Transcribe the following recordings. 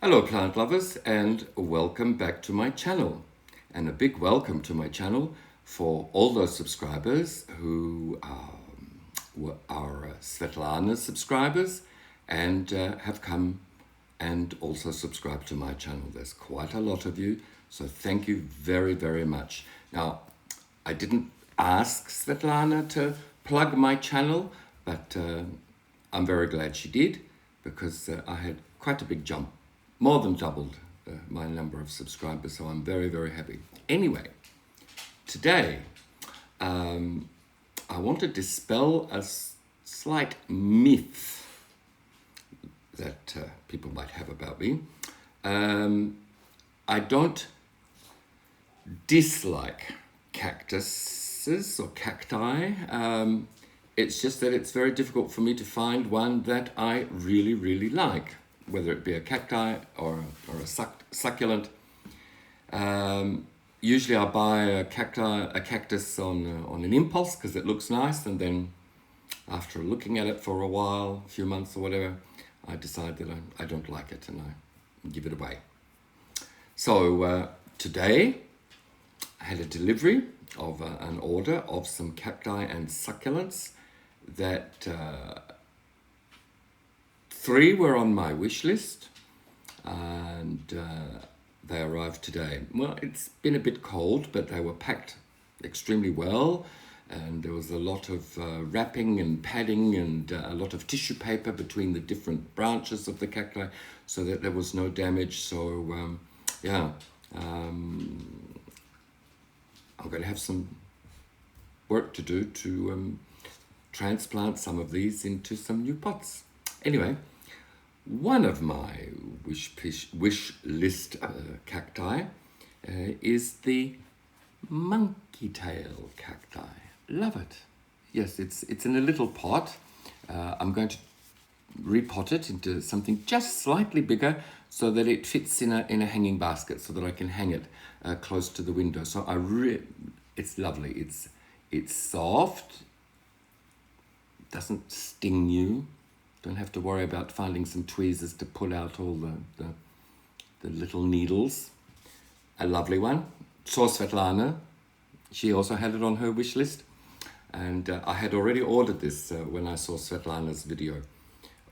Hello plant lovers and welcome back to my channel, and a big welcome to my channel for all those subscribers who are Svetlana subscribers and have come and also subscribed to my channel. There's quite a lot of you, so thank you very, very much. Now, I didn't ask Svetlana to plug my channel, but I'm very glad she did, because I had quite a big jump, more than doubled my number of subscribers, so I'm very, very happy. Anyway, today I want to dispel a slight myth that people might have about me. I don't dislike cactuses or cacti. It's just that it's very difficult for me to find one that I really, really like, whether it be a cacti or a succulent. Usually I buy a cactus on an impulse because it looks nice, and then after looking at it for a while, a few months or whatever, I decide that I don't like it and I give it away. So today I had a delivery of an order of some cacti and succulents that 3 were on my wish list, and they arrived today. Well, it's been a bit cold, but they were packed extremely well, and there was a lot of wrapping and padding and a lot of tissue paper between the different branches of the cacti so that there was no damage. So I'm going to have some work to do to transplant some of these into some new pots. Anyway, one of my wish list cacti is the monkey tail cacti. Love it. Yes, it's in a little pot. I'm going to repot it into something just slightly bigger so that it fits in a hanging basket, so that I can hang it close to the window. So it's lovely. It's soft. Doesn't sting you. Don't have to worry about finding some tweezers to pull out all the little needles. A lovely one. Saw Svetlana. She also had it on her wish list. And I had already ordered this when I saw Svetlana's video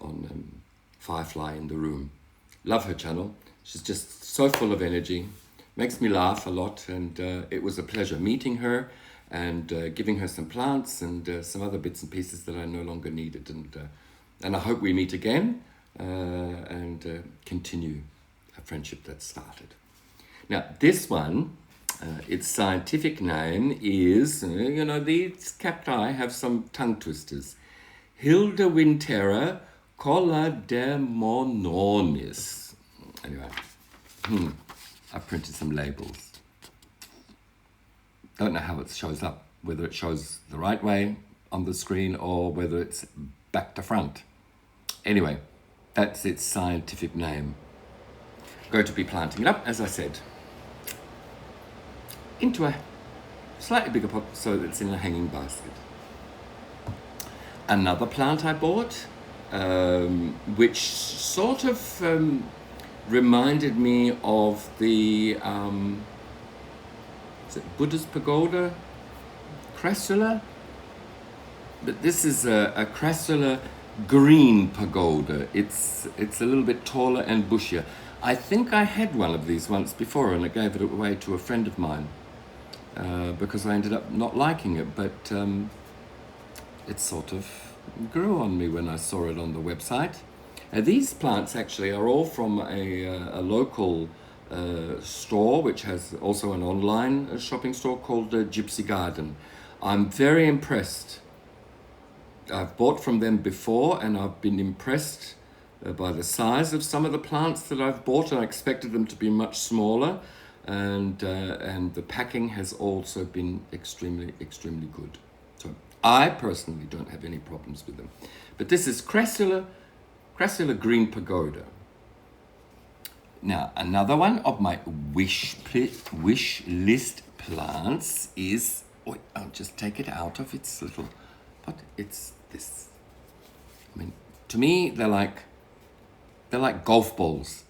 on Firefly in the Room. Love her channel. She's just so full of energy. Makes me laugh a lot. And it was a pleasure meeting her and giving her some plants and some other bits and pieces that I no longer needed. And I hope we meet again and continue a friendship that started. Now, this one, its scientific name is, these cacti have some tongue twisters. Hildewintera collademononis. Anyway, I printed some labels. Don't know how it shows up, whether it shows the right way on the screen or whether it's back to front. Anyway, that's its scientific name. I'm going to be planting it up, as I said, into a slightly bigger pot so that it's in a hanging basket. Another plant I bought, which sort of reminded me of the is it Buddha's pagoda, crassula? But this is a crassula green pagoda. It's a little bit taller and bushier. I think I had one of these once before and I gave it away to a friend of mine because I ended up not liking it, but it sort of grew on me when I saw it on the website. These plants actually are all from a local store, which has also an online shopping store called Gypsy Garden. I'm very impressed. I've bought from them before and I've been impressed by the size of some of the plants that I've bought, and I expected them to be much smaller, and the packing has also been extremely, extremely good. So I personally don't have any problems with them. But this is crassula green pagoda. Now, another one of my wish list plants is, I'll just take it out of its little pot. It's this. I mean, to me, they're like golf balls.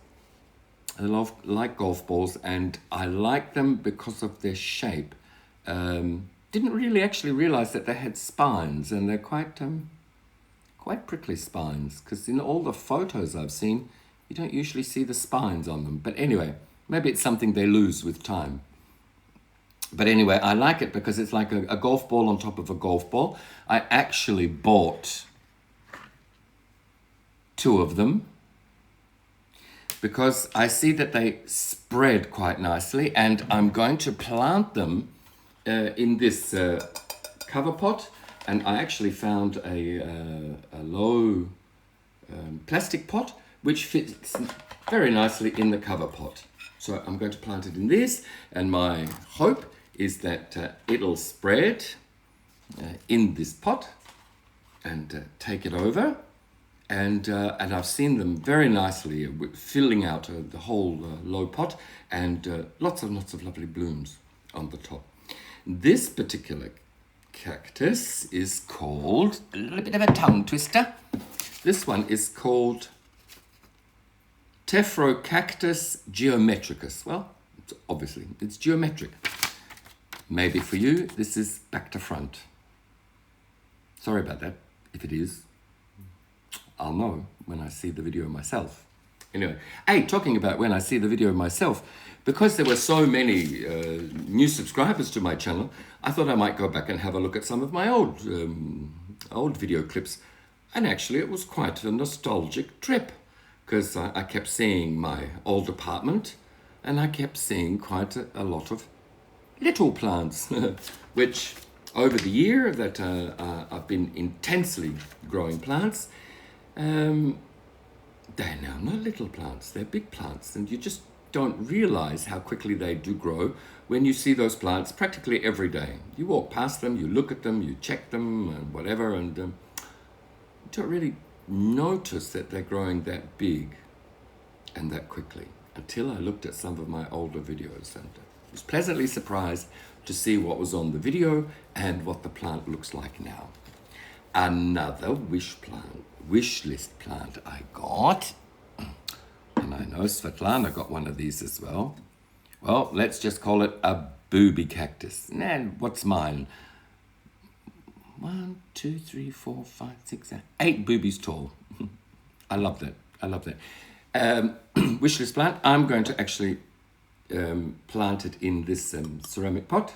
like golf balls, and I like them because of their shape. Didn't really actually realize that they had spines, and they're quite prickly spines, because in all the photos I've seen, you don't usually see the spines on them. But anyway, maybe it's something they lose with time. But anyway, I like it because it's like a golf ball on top of a golf ball. I actually bought 2 of them because I see that they spread quite nicely, and I'm going to plant them in this cover pot. And I actually found a low plastic pot which fits very nicely in the cover pot. So I'm going to plant it in this, and my hope is that it'll spread in this pot and take it over. And I've seen them very nicely filling out the whole low pot, and lots of lovely blooms on the top. This particular cactus is called, a little bit of a tongue twister, this one is called Tephrocarpus geometricus. Well, obviously it's geometric. Maybe for you this is back to front. Sorry about that. If it is, I'll know when I see the video myself. Anyway, hey, talking about when I see the video myself, because there were so many new subscribers to my channel, I thought I might go back and have a look at some of my old video clips. And actually it was quite a nostalgic trip, because I kept seeing my old apartment, and I kept seeing quite a lot of little plants, which over the year that I've been intensely growing plants, they're now not little plants, they're big plants, and you just don't realize how quickly they do grow when you see those plants practically every day. You walk past them, you look at them, you check them, and whatever, and you don't really notice that they're growing that big and that quickly until I looked at some of my older videos, and was pleasantly surprised to see what was on the video and what the plant looks like now. Another wish list plant I got, and I know Svetlana got one of these as well. Well, let's just call it a booby cactus. And what's mine? 1, 2, 3, 4, 5, 6, 7, 8 boobies tall. I love that. I love that. Wish list plant. I'm going to actually plant it in this ceramic pot,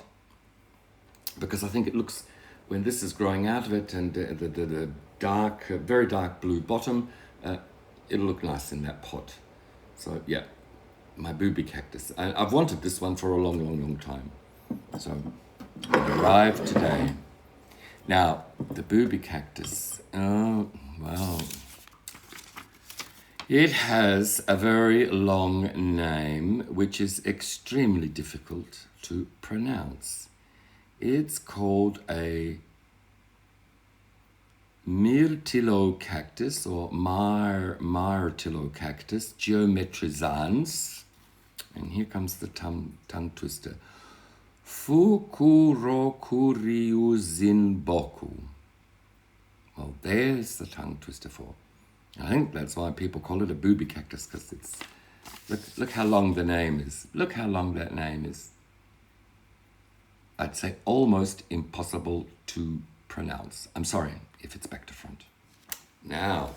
because I think it looks, when this is growing out of it, and the dark, very dark blue bottom, it'll look nice in that pot. So yeah, my booby cactus. I've wanted this one for a long time. So it arrived today. Now, the booby cactus, oh, well, it has a very long name, which is extremely difficult to pronounce. It's called a Myrtillocactus, or Myrtillocactus geometrizans. And here comes the tongue twister. Fukurokuriuzinboku. Well, there's the tongue twister for. I think that's why people call it a booby cactus, because it's, look how long the name is. Look how long that name is. I'd say almost impossible to pronounce. I'm sorry if it's back to front. Now,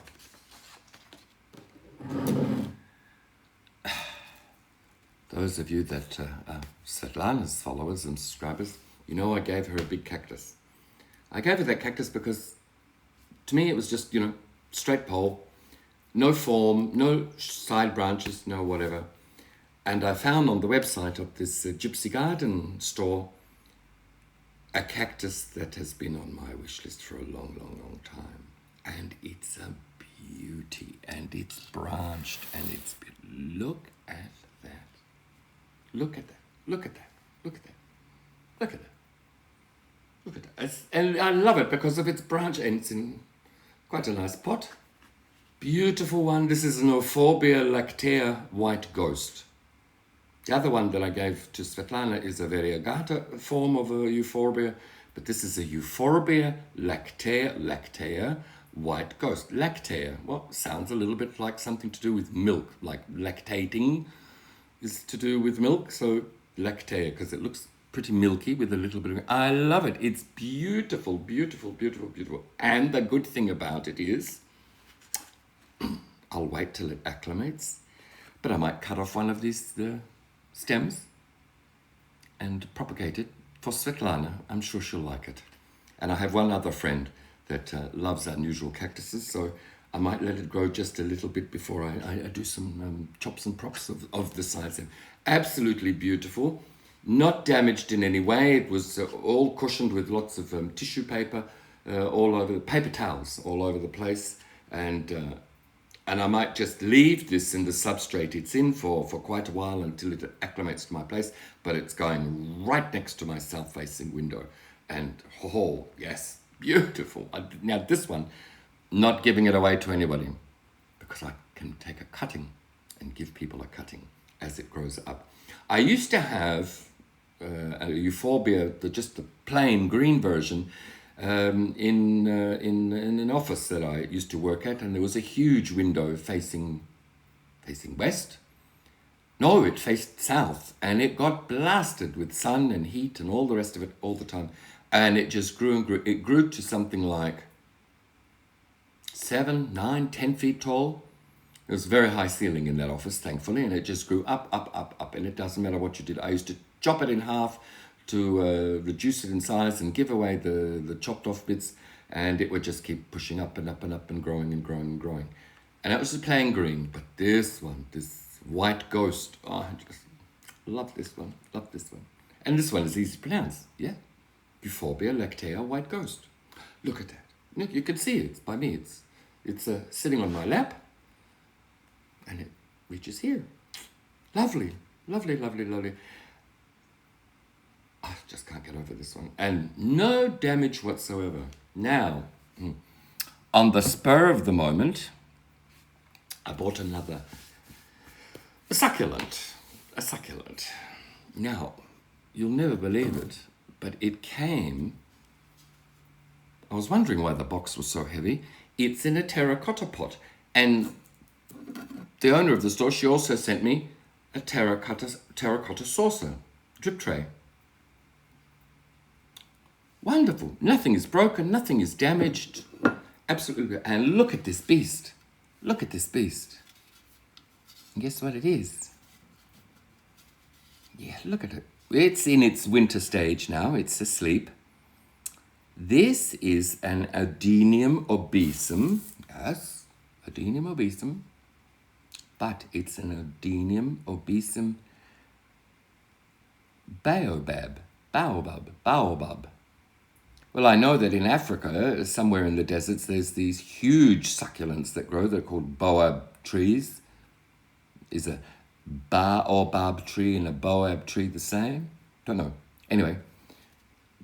those of you that are Svetlana's followers and subscribers, you know I gave her a big cactus. I gave her that cactus because, to me, it was just, straight pole, no form, no side branches, no whatever. And I found on the website of this Gypsy Garden store a cactus that has been on my wish list for a long time. And it's a beauty, and it's branched, and it's, look at that. Look at that. Look at that. Look at that. Look at that. Look at that. And I love it because of its branch, and it's in quite a nice pot. Beautiful one. This is an Euphorbia lactea white ghost. The other one that I gave to Svetlana is a variegata form of a Euphorbia, but this is a Euphorbia lactea white ghost. Lactea, well, sounds a little bit like something to do with milk, like lactating. is to do with milk, so lactea, because it looks pretty milky with a little bit of... I love it. It's beautiful, beautiful, beautiful, beautiful. And the good thing about it is, I'll wait till it acclimates, but I might cut off one of these stems and propagate it for Svetlana. I'm sure she'll like it. And I have one other friend that loves unusual cactuses, so I might let it grow just a little bit before I do some chops and props of the sides. Absolutely beautiful, not damaged in any way. It was all cushioned with lots of tissue paper, all over, paper towels all over the place. And I might just leave this in the substrate it's in for quite a while until it acclimates to my place, but it's going right next to my south-facing window. And oh, yes, beautiful. Now this one, not giving it away to anybody, because I can take a cutting and give people a cutting as it grows up. I used to have a euphorbia, just the plain green version, in an office that I used to work at, and there was a huge window facing west. No, it faced south, and it got blasted with sun and heat and all the rest of it all the time. And it just grew and grew. It grew to something like 7, 9, 10 feet tall. There was a very high ceiling in that office, thankfully, and it just grew up, up, up, up, and it doesn't matter what you did. I used to chop it in half to reduce it in size and give away the chopped off bits, and it would just keep pushing up and up and up and growing and growing and growing. And that was the plain green, but this one, this white ghost, oh, I just love this one, love this one. And this one is easy to pronounce, yeah? Euphorbia lactea white ghost. Look at that. Look, you can see it, it's by me. It's sitting on my lap, and it reaches here. Lovely, lovely, lovely, lovely. I just can't get over this one. And no damage whatsoever. Now, on the spur of the moment, I bought a succulent. Now, you'll never believe it, but it came... I was wondering why the box was so heavy. It's in a terracotta pot. And the owner of the store, she also sent me a terracotta saucer, drip tray. Wonderful. Nothing is broken, nothing is damaged. Absolutely. And look at this beast. Look at this beast. And guess what it is? Yeah, look at it. It's in its winter stage now. It's asleep. This is an Adenium obesum. Yes, Adenium obesum. But it's an Adenium obesum baobab. Well, I know that in Africa, somewhere in the deserts, there's these huge succulents that grow. They're called boab trees. Is a baobab tree and a boab tree the same? Don't know. Anyway,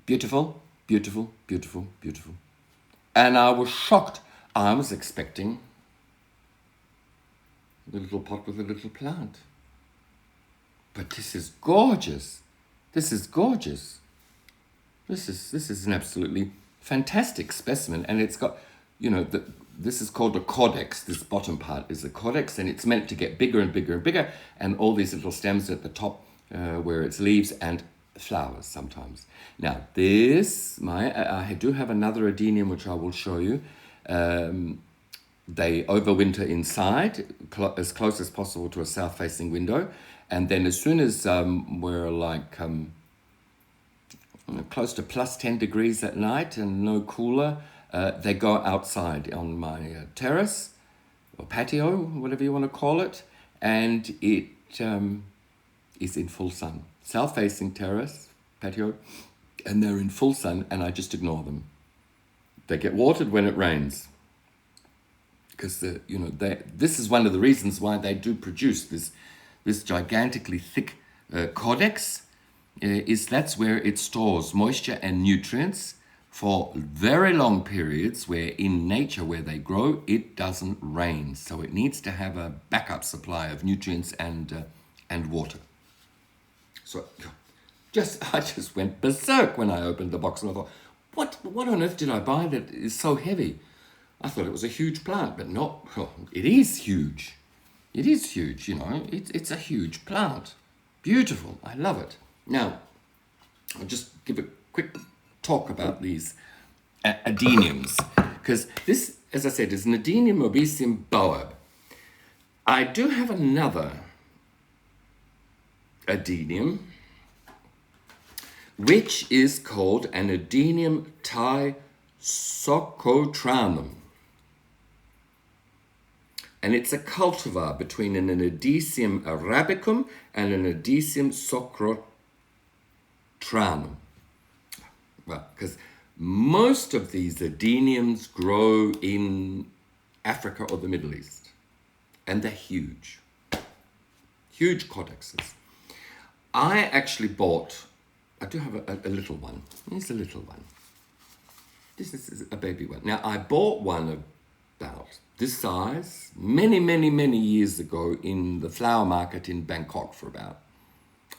beautiful, beautiful, beautiful, beautiful. And I was shocked. I was expecting a little pot with a little plant. But this is gorgeous. This is gorgeous. This is an absolutely fantastic specimen, and it's got, this is called a caudex. This bottom part is a caudex, and it's meant to get bigger and bigger and bigger, and all these little stems at the top where it's leaves and flowers sometimes. Now I do have another adenium which I will show you. They overwinter inside, as close as possible to a south-facing window, and then as soon as we're like close to plus 10 degrees at night and no cooler, they go outside on my terrace or patio, whatever you want to call it, and it is in full sun. South-facing terrace, patio, and they're in full sun, and I just ignore them. They get watered when it rains, because this is one of the reasons why they do produce this gigantically thick caudex. That's where it stores moisture and nutrients for very long periods, where in nature where they grow it doesn't rain, so it needs to have a backup supply of nutrients and water. So I just went berserk when I opened the box, and I thought, what on earth did I buy that is so heavy? I thought it was a huge plant, but no, it is huge. It is huge, you know. It's a huge plant. Beautiful. I love it. Now, I'll just give a quick talk about these adeniums, because this, as I said, is an Adenium obesum boab. I do have another adenium, which is called an Adenium thysocotranum. And it's a cultivar between an Adenium arabicum and an Adenium socrotranum. Well, because most of these adeniums grow in Africa or the Middle East. And they're huge. Huge codexes. I actually bought, I do have a little one. Here's a little one. This is a baby one. Now, I bought one about this size many, many, many years ago in the flower market in Bangkok for about,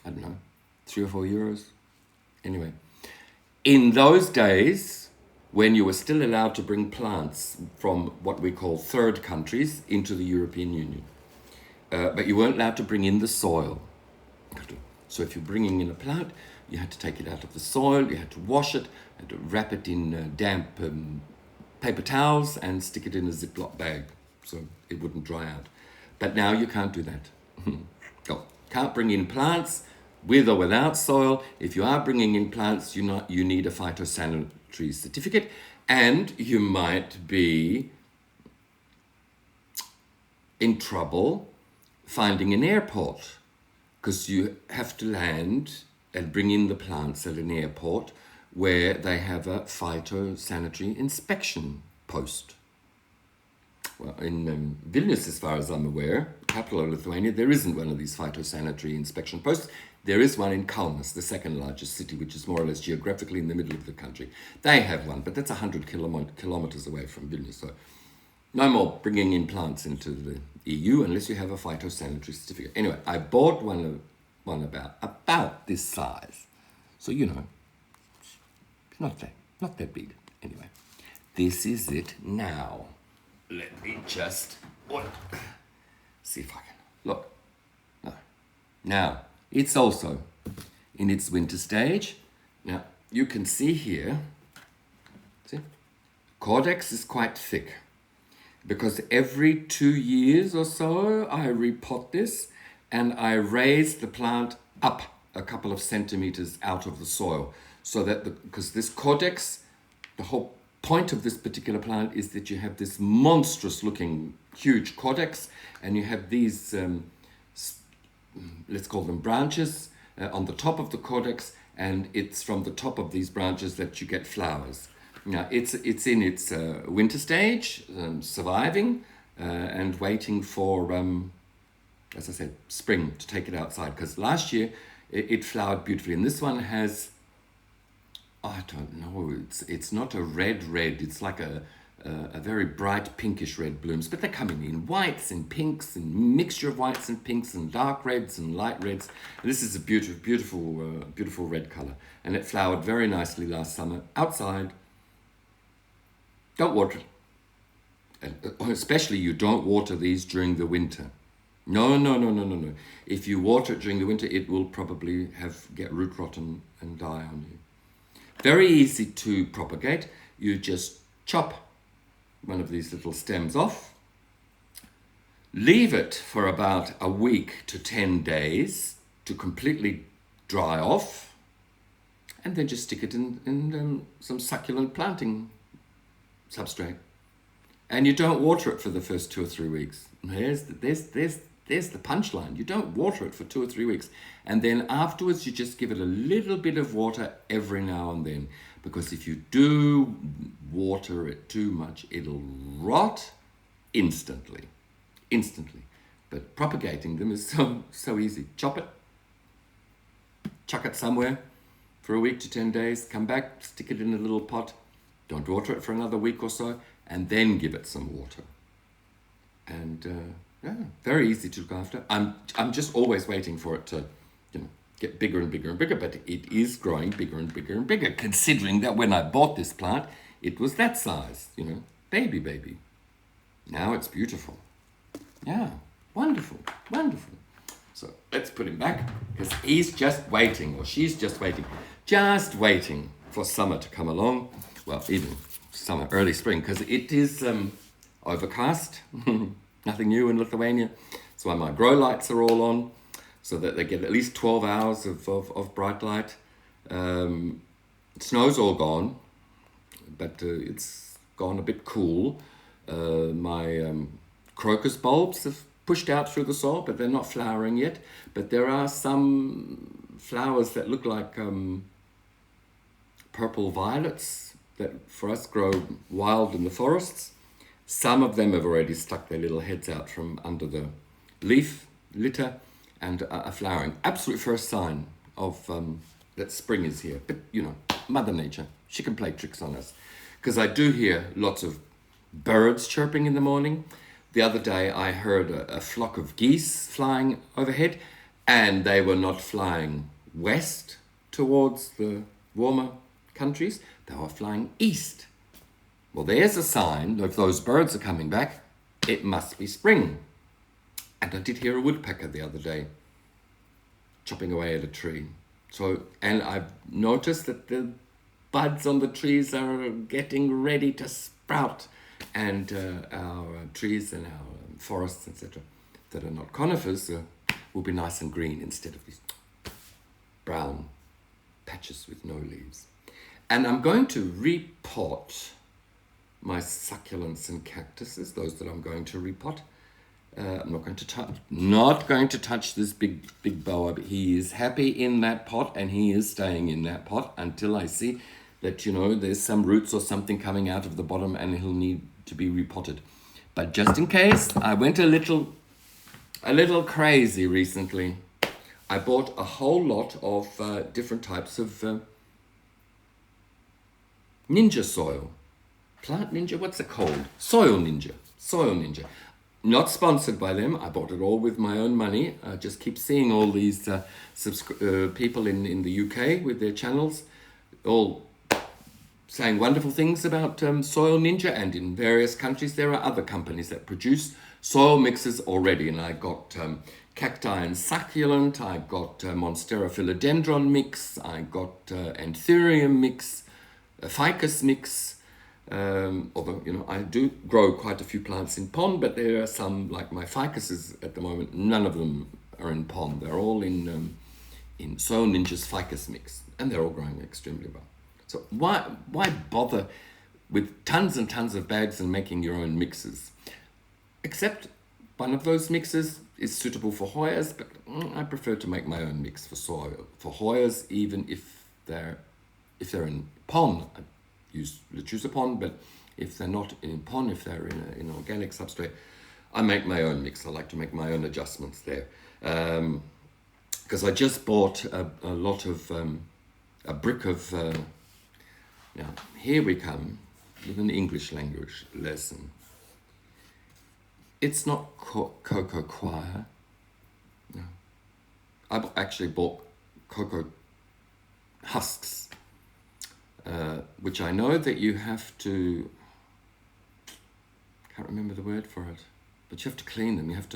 I don't know, 3 or 4 euros. Anyway, in those days, when you were still allowed to bring plants from what we call third countries into the European Union, but you weren't allowed to bring in the soil. So if you're bringing in a plant, you had to take it out of the soil, you had to wash it, had to wrap it in damp paper towels and stick it in a Ziploc bag so it wouldn't dry out. But now you can't do that. No, can't bring in plants with or without soil. If you are bringing in plants, you need a phytosanitary certificate, and you might be in trouble finding an airport, because you have to land and bring in the plants at an airport where they have a phytosanitary inspection post. Well, in Vilnius, as far as I'm aware, capital of Lithuania, there isn't one of these phytosanitary inspection posts. There is one in Kaunas, the second largest city, which is more or less geographically in the middle of the country. They have one, but that's 100 kilometers away from Vilnius. So no more bringing in plants into the EU unless you have a phytosanitary certificate. Anyway, I bought one about this size. So, you know, not that big. Anyway, this is it now. Let me just see if I can look. No. Now, it's also in its winter stage. Now, you can see here, see, cordex is quite thick, because every 2 years or so I repot this and I raise the plant up a couple of centimeters out of the soil, so that because this cordex, the whole point of this particular plant is that you have this monstrous looking huge cordex, and you have these let's call them branches on the top of the cordex, and it's from the top of these branches that you get flowers. Now it's in its winter stage, surviving and waiting for as I said, spring to take it outside, because last year it flowered beautifully, and this one has, I don't know, it's not a red, it's like a very bright pinkish red blooms, but they're coming in whites and pinks and mixture of whites and pinks and dark reds and light reds. And this is a beautiful red color, and it flowered very nicely last summer outside. Don't water it, and especially you don't water these during the winter. No. If you water it during the winter, it will probably get root rot and die on you. Very easy to propagate. You just chop one of these little stems off, leave it for about a week to 10 days to completely dry off, and then just stick it in some succulent planting substrate. And you don't water it for the first 2 or 3 weeks. There's the punchline. You don't water it for 2 or 3 weeks. And then afterwards, you just give it a little bit of water every now and then. Because if you do water it too much, it'll rot instantly. But propagating them is so easy. Chop it, chuck it somewhere for a week to 10 days, come back, stick it in a little pot, don't water it for another week or so, and then give it some water. And very easy to look after. I'm just always waiting for it to, get bigger and bigger and bigger, but it is growing bigger and bigger and bigger, considering that when I bought this plant, it was that size, baby. Now it's beautiful. Yeah. Wonderful, wonderful. So let's put him back because he's just waiting, or she's just waiting for summer to come along. Well, even summer, early spring, because it is overcast. Nothing new in Lithuania. That's why my grow lights are all on, so that they get at least 12 hours of bright light. Snow's all gone, but it's gone a bit cool. My crocus bulbs have pushed out through the soil, but they're not flowering yet. But there are some flowers that look like purple violets that for us grow wild in the forests. Some of them have already stuck their little heads out from under the leaf litter and are flowering. Absolute first sign of that spring is here. But you know, Mother Nature, she can play tricks on us. Because I do hear lots of birds chirping in the morning. The other day I heard a flock of geese flying overhead, and they were not flying west towards the warmer countries, they were flying east. Well, there's a sign that if those birds are coming back, it must be spring. And I did hear a woodpecker the other day chopping away at a tree. So, and I've noticed that the buds on the trees are getting ready to sprout, and our trees and our forests, etc., that are not conifers will be nice and green instead of these brown patches with no leaves. And I'm going to repot my succulents and cactuses, those that I'm going to repot. I'm not going to touch this big boa. He is happy in that pot, and he is staying in that pot until I see that, you know, there's some roots or something coming out of the bottom and he'll need to be repotted. But just in case, I went a little crazy recently. I bought a whole lot of different types of ninja soil. Plant ninja, what's it called? Soil ninja. Not sponsored by them. I bought it all with my own money. I just keep seeing all these people in the UK with their channels, all saying wonderful things about Soil Ninja, and in various countries there are other companies that produce soil mixes already. And I got cacti and succulent, I got Monstera philodendron mix, I got anthurium mix, a ficus mix. Although, you know, I do grow quite a few plants in pond, but there are some, like my ficuses at the moment, none of them are in pond. They're all in Soil Ninja's ficus mix, and they're all growing extremely well. So why bother with tons and tons of bags and making your own mixes? Except one of those mixes is suitable for Hoyas, but I prefer to make my own mix for soil. For Hoyas, even if they're in pond, I choose a pond, but if they're not in pond, if they're in organic substrate, I make my own mix. I like to make my own adjustments there. Because I just bought a lot of, a brick of, now here we come with an English language lesson. It's not cocoa coir. No. I actually bought cocoa husks, which I know that you have to, can't remember the word for it, but you have to clean them. You have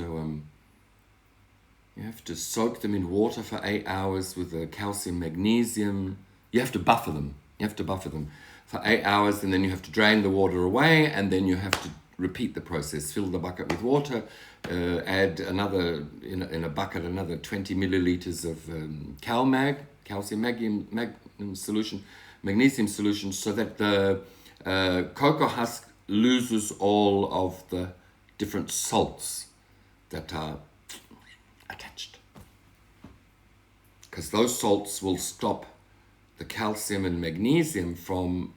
to soak them in water for 8 hours with the calcium, magnesium. You have to buffer them. For 8 hours, and then you have to drain the water away, and then you have to repeat the process. Fill the bucket with water, add another, in a bucket, another 20 milliliters of calcium, magnesium solution, so that the cocoa husk loses all of the different salts that are attached. Because those salts will stop the calcium and magnesium from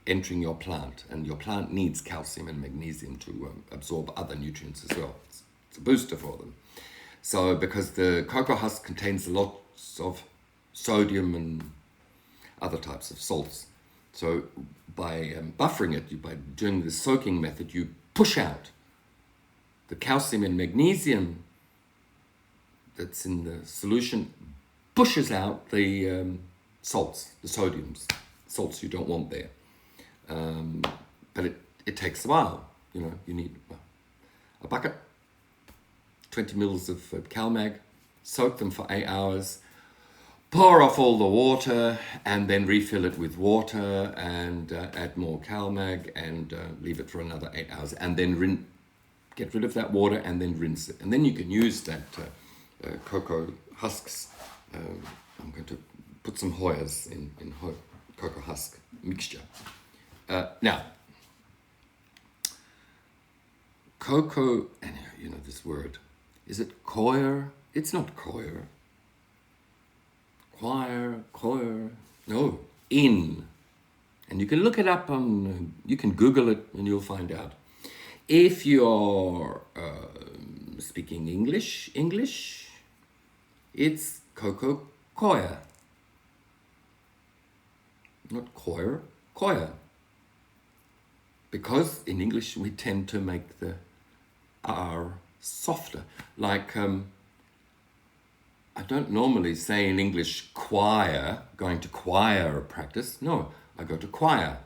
entering your plant, and your plant needs calcium and magnesium to absorb other nutrients as well. It's a booster for them. So because the cocoa husk contains lots of sodium and other types of salts, so by buffering it, by doing the soaking method, you push out the calcium and magnesium that's in the solution, pushes out the salts, the sodiums, salts you don't want there. But it takes a while. You know, you need a bucket, 20 mils of CalMag, soak them for 8 hours, pour off all the water, and then refill it with water and add more CalMag and leave it for another 8 hours, and then get rid of that water and then rinse it. And then you can use that cocoa husks. I'm going to put some Hoyas in cocoa husk mixture. Now, cocoa, and you know this word, is it coir? It's not coir. Coir, no, in. And you can look it up you can Google it and you'll find out. If you're speaking English, it's cocoa coir. Not coir, coir. Because in English we tend to make the R softer. Like, I don't normally say in English choir, going to choir practice. No, I go to choir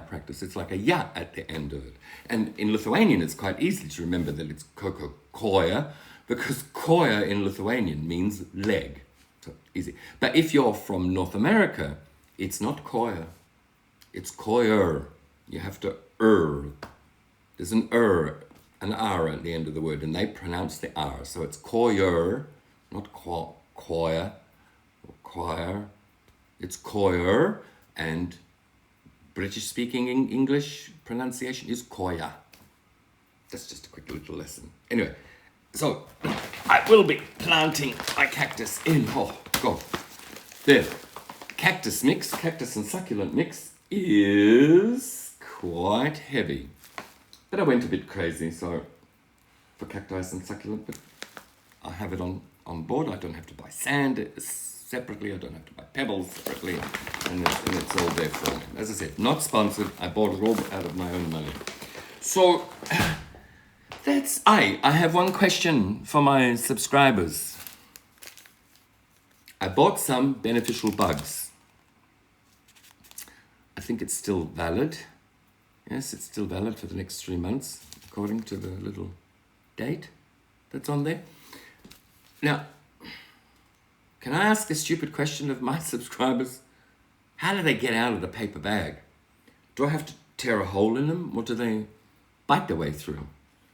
practice. It's like a ya at the end of it. And in Lithuanian, it's quite easy to remember that it's cocoa coir, because coir in Lithuanian means leg. So easy. But if you're from North America, it's not coir. It's coir. You have to There's an R at the end of the word, and they pronounce the R. So it's coir, not choir or choir. It's coir, and British-speaking English pronunciation is coir. That's just a quick little lesson. Anyway, so I will be planting my cactus in. Oh, God. The cactus and succulent mix is quite heavy. But I went a bit crazy, so for cacti and succulent, but I have it on board. I don't have to buy sand separately. I don't have to buy pebbles separately, and it's all there for me. As I said, not sponsored. I bought it all out of my own money. So I have one question for my subscribers. I bought some beneficial bugs. I think it's still valid. Yes, it's still valid for the next 3 months, according to the little date that's on there. Now, can I ask a stupid question of my subscribers? How do they get out of the paper bag? Do I have to tear a hole in them, or do they bite their way through?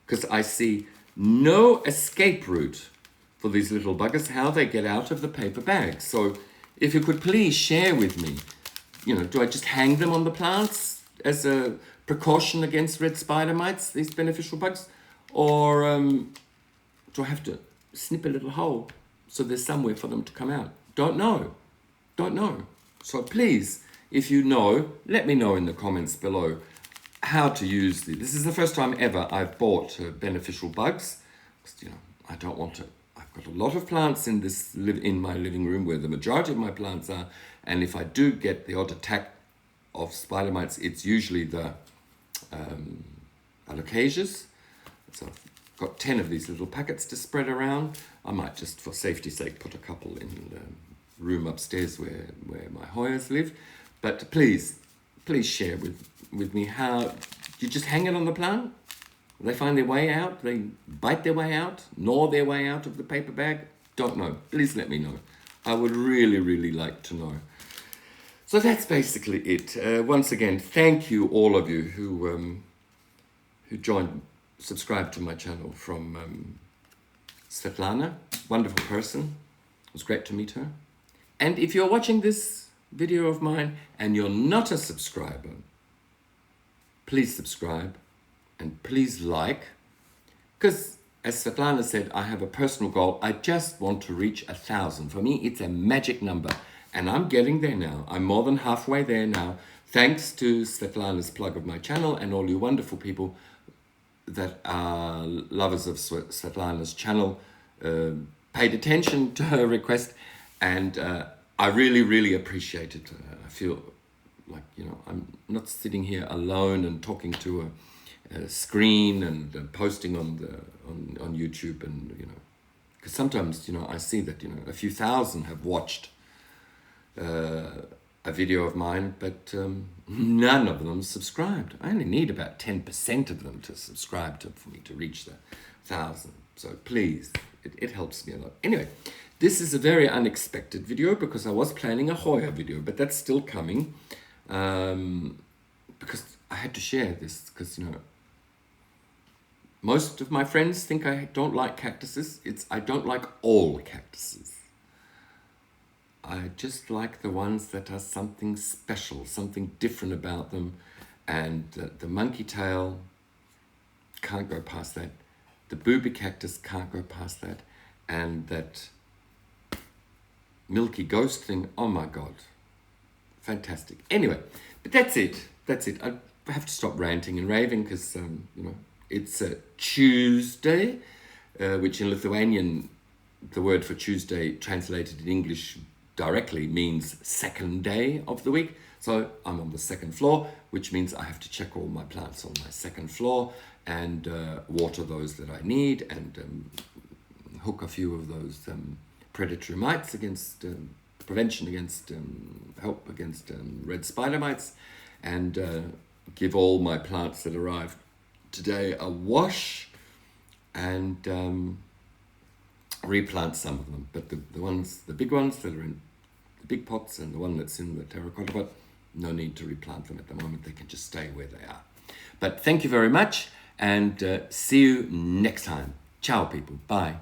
Because I see no escape route for these little buggers, how they get out of the paper bag. So if you could please share with me, do I just hang them on the plants as a precaution against red spider mites, these beneficial bugs? Or do I have to snip a little hole so there's somewhere for them to come out? Don't know. So please, if you know, let me know in the comments below how to use these. This is the first time ever I've bought beneficial bugs. I don't want to. I've got a lot of plants in my living room where the majority of my plants are, and if I do get the odd attack of spider mites, it's usually the alocasias. So I've got 10 of these little packets to spread around. I might just, for safety's sake, put a couple in the room upstairs where my Hoyas live. But please share with me how you just hang it on the plant. They find their way out. They bite their way out, gnaw their way out of the paper bag. Don't know. Please let me know. I would really, really like to know. So that's basically it. Once again, thank you all of you who subscribed to my channel, from Svetlana, wonderful person. It was great to meet her. And if you're watching this video of mine and you're not a subscriber, please subscribe and please like, because as Svetlana said, I have a personal goal. I just want to reach 1,000. For me, it's a magic number. And I'm getting there now. I'm more than halfway there now. Thanks to Svetlana's plug of my channel and all you wonderful people that are lovers of Svetlana's channel paid attention to her request. And I really, really appreciate it. I feel like, I'm not sitting here alone and talking to a screen and posting on YouTube. And, because sometimes, I see that, a few thousand have watched a video of mine, but none of them subscribed. I only need about 10% of them to subscribe for me to reach the 1,000. So please, it helps me a lot. Anyway, this is a very unexpected video because I was planning a Hoya video, but that's still coming. Because I had to share this because, you know, most of my friends think I don't like cactuses. I don't like all cactuses. I just like the ones that are something special, something different about them. And the monkey tail, can't go past that. The booby cactus, can't go past that. And that milky ghost thing, oh my God. Fantastic. Anyway, but that's it. I have to stop ranting and raving because, you know, it's a Tuesday, which in Lithuanian, the word for Tuesday translated in English directly means second day of the week. So I'm on the second floor, which means I have to check all my plants on my second floor and water those that I need and hook a few of those predatory mites against prevention against help against red spider mites, and give all my plants that arrived today a wash and replant some of them. But the big ones that are in the big pots and the one that's in the terracotta pot, no need to replant them at the moment. They can just stay where they are. But thank you very much, and see you next time. Ciao, people. Bye.